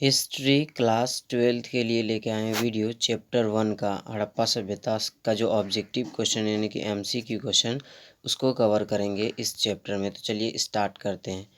History class 12th के लिए लेके आए हैं वीडियो चैप्टर 1 का हड़प्पा सभ्यता का जो ऑब्जेक्टिव क्वेश्चन यानी कि एमसीक्यू क्वेश्चन उसको कवर करेंगे इस चैप्टर में। तो चलिए स्टार्ट करते हैं।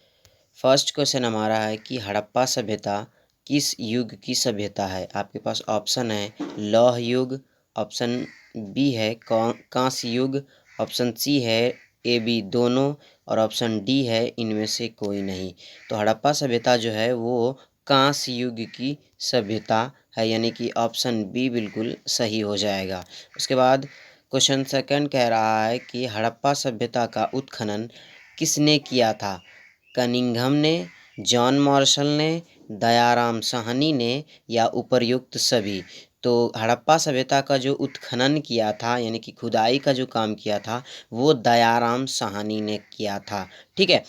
फर्स्ट क्वेश्चन हमारा है कि हड़प्पा सभ्यता किस युग की सभ्यता है। आपके पास ऑप्शन है लौह युग, ऑप्शन बी है कांस्य युग, ऑप्शन सी है ए बी दोनों और ऑप्शन डी है इनमें से कोई नहीं। तो हड़प्पा सभ्यता जो है वो कांस्य युग की सभ्यता है, यानी कि ऑप्शन बी बिल्कुल सही हो जाएगा। उसके बाद क्वेश्चन सेकंड कह रहा है कि हड़प्पा सभ्यता का उत्खनन किसने किया था। कनिंघम ने, जॉन मार्शल ने, दयाराम साहनी ने या उपर्युक्त सभी। तो हड़प्पा सभ्यता का जो उत्खनन किया था यानी कि खुदाई का जो काम किया था वो दयाराम साहनी ने किया था। ठीक है।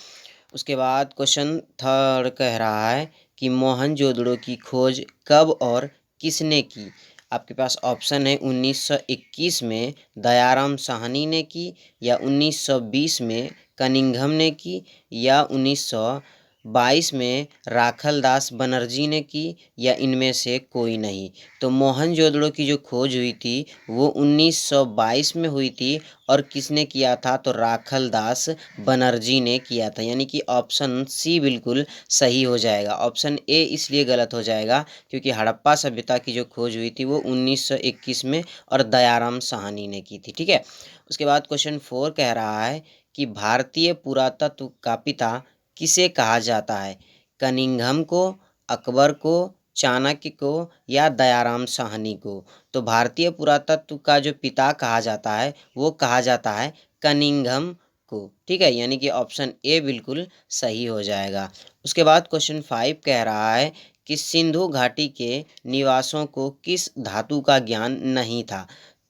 उसके बाद क्वेश्चन थर्ड कह रहा है कि मोहनजोदड़ो की खोज कब और किसने की। आपके पास ऑप्शन है 1921 में दयाराम साहनी ने की, या 1920 में कनिंघम ने की, या 1922 में राखल दास बनर्जी ने की, या इनमें से कोई नहीं। तो मोहनजोदड़ो की जो खोज हुई थी वो 1922 में हुई थी और किसने किया था तो राखल दास बनर्जी ने किया था, यानी कि ऑप्शन सी बिल्कुल सही हो जाएगा। ऑप्शन ए इसलिए गलत हो जाएगा क्योंकि हड़प्पा सभ्यता की जो खोज हुई थी वो 1921 में और दयाराम साहनी ने की थी। ठीक है। उसके बाद क्वेश्चन 4 कह रहा है कि भारतीय पुरातत्व का पिता किसे कहा जाता है। कनिंघम को, अकबर को, चाणक्य को या दयाराम साहनी को। तो भारतीय पुरातत्व का जो पिता कहा जाता है वो कहा जाता है कनिंघम को। ठीक है, यानी कि ऑप्शन ए बिल्कुल सही हो जाएगा। उसके बाद क्वेश्चन 5 कह रहा है कि सिंधु घाटी के निवासों को किस धातु का ज्ञान नहीं था।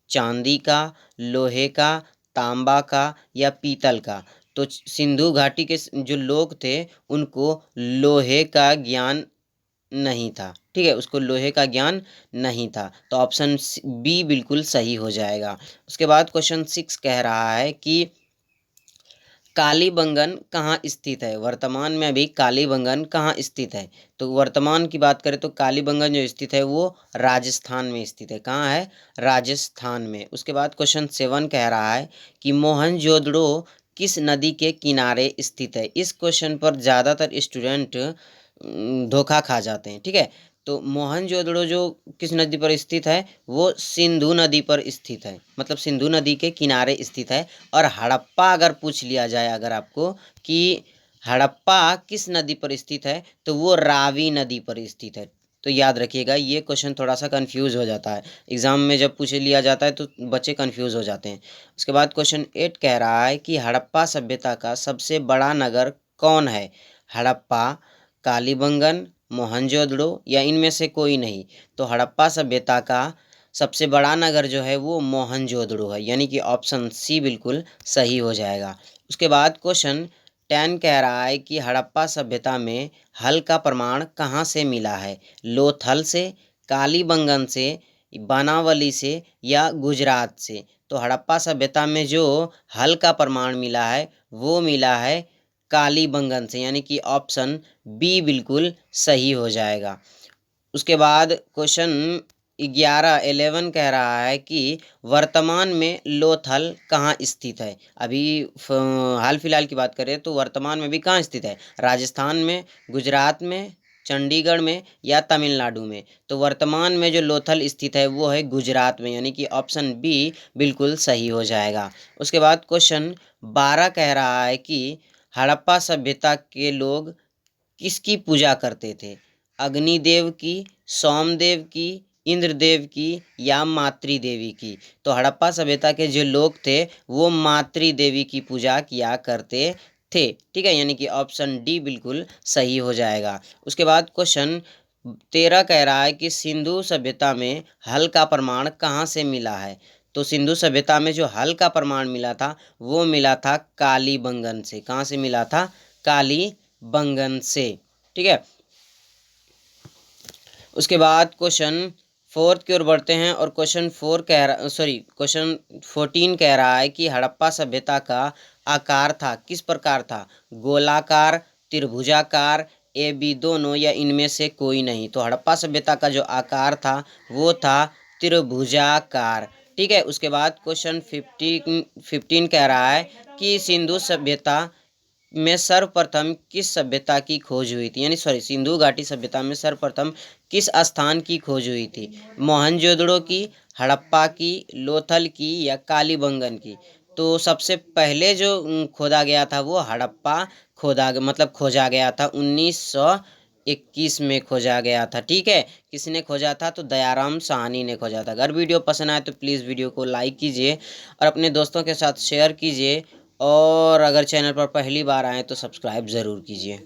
चांदी का, लोहे का, तांबा का या पीतल का। तो सिंधु घाटी के जो लोग थे उनको लोहे का ज्ञान नहीं था। ठीक है, उसको लोहे का ज्ञान नहीं था। तो ऑप्शन बी बिल्कुल सही हो जाएगा। उसके बाद क्वेश्चन 6 कह रहा है कि कालीबंगन कहाँ स्थित है। वर्तमान में अभी कालीबंगन कहाँ स्थित है। तो वर्तमान की बात करें तो कालीबंगन जो स्थित है वो राजस्थान में स्थित है। कहाँ है, राजस्थान में। उसके बाद क्वेश्चन 7 कह रहा है कि मोहनजोदड़ो किस नदी के किनारे स्थित है। इस क्वेश्चन पर ज़्यादातर स्टूडेंट धोखा खा जाते हैं। ठीक है, तो मोहनजोदड़ो जो किस नदी पर स्थित है वो सिंधु नदी पर स्थित है, मतलब सिंधु नदी के किनारे स्थित है। और हड़प्पा अगर पूछ लिया जाए अगर आपको कि हड़प्पा किस नदी पर स्थित है तो वो रावी नदी पर स्थित है। तो याद रखिएगा, ये क्वेश्चन थोड़ा सा कंफ्यूज हो जाता है एग्जाम में, जब पूछ लिया जाता है तो बच्चे कंफ्यूज हो जाते हैं। उसके बाद क्वेश्चन 8 कह रहा है कि हड़प्पा सभ्यता का सबसे बड़ा नगर कौन है। हड़प्पा, कालीबंगन, मोहनजोदड़ो या इनमें से कोई नहीं। तो हड़प्पा सभ्यता का सबसे बड़ा नगर जो है वो मोहनजोदड़ो है, यानी कि ऑप्शन सी बिल्कुल सही हो जाएगा। उसके बाद क्वेश्चन 10 कह रहा है कि हड़प्पा सभ्यता में हल का प्रमाण कहाँ से मिला है। लोथल से, कालीबंगन से, बनावली से या गुजरात से। तो हड़प्पा सभ्यता में जो हल का प्रमाण मिला है वो मिला है कालीबंगन से, यानी कि ऑप्शन बी बिल्कुल सही हो जाएगा। उसके बाद क्वेश्चन 11 कह रहा है कि वर्तमान में लोथल कहाँ स्थित है। अभी हाल फिलहाल की बात करें तो वर्तमान में भी कहाँ स्थित है, राजस्थान में, गुजरात में, चंडीगढ़ में या तमिलनाडु में। तो वर्तमान में जो लोथल स्थित है वो है गुजरात में, यानी कि ऑप्शन बी बिल्कुल सही हो जाएगा। उसके बाद क्वेश्चन 12 कह रहा है कि हड़प्पा सभ्यता के लोग किसकी पूजा करते थे। अग्निदेव की, सोमदेव की, इंद्रदेव की या मातृ देवी की। तो हड़प्पा सभ्यता के जो लोग थे वो मातृ देवी की पूजा किया करते थे। ठीक है, यानी कि ऑप्शन डी बिल्कुल सही हो जाएगा। उसके बाद क्वेश्चन 13 कह रहा है कि सिंधु सभ्यता में हल का प्रमाण कहाँ से मिला है। तो सिंधु सभ्यता में जो हल का प्रमाण मिला था वो मिला था कालीबंगन से। कहाँ से मिला था, कालीबंगन से। ठीक है। उसके बाद क्वेश्चन 4 की ओर बढ़ते हैं और क्वेश्चन 14 कह रहा है कि हड़प्पा सभ्यता का आकार था किस प्रकार था। गोलाकार, त्रिभुजाकार ए बी दोनों या इनमें से कोई नहीं। तो हड़प्पा सभ्यता का जो आकार था वो था त्रिभुजाकार। ठीक है, उसके बाद क्वेश्चन 15 कह रहा है कि सिंधु सभ्यता में सर्वप्रथम किस सभ्यता की खोज हुई थी, यानी सॉरी सिंधु घाटी सभ्यता में सर्वप्रथम किस स्थान की खोज हुई थी? मोहनजोदड़ो की, हड़प्पा की, लोथल की या कालीबंगन की? तो सबसे पहले जो खोदा गया था वो हड़प्पा खोजा गया था 1921 में खोजा गया था। ठीक है, किसने खोजा था? तो दयाराम साहनी ने खोजा था। अगर वीडियो पसंद आए तो प्लीज़ वीडियो को लाइक कीजिए और अपने दोस्तों के साथ शेयर कीजिए, और अगर चैनल पर पहली बार आए तो सब्सक्राइब ज़रूर कीजिए।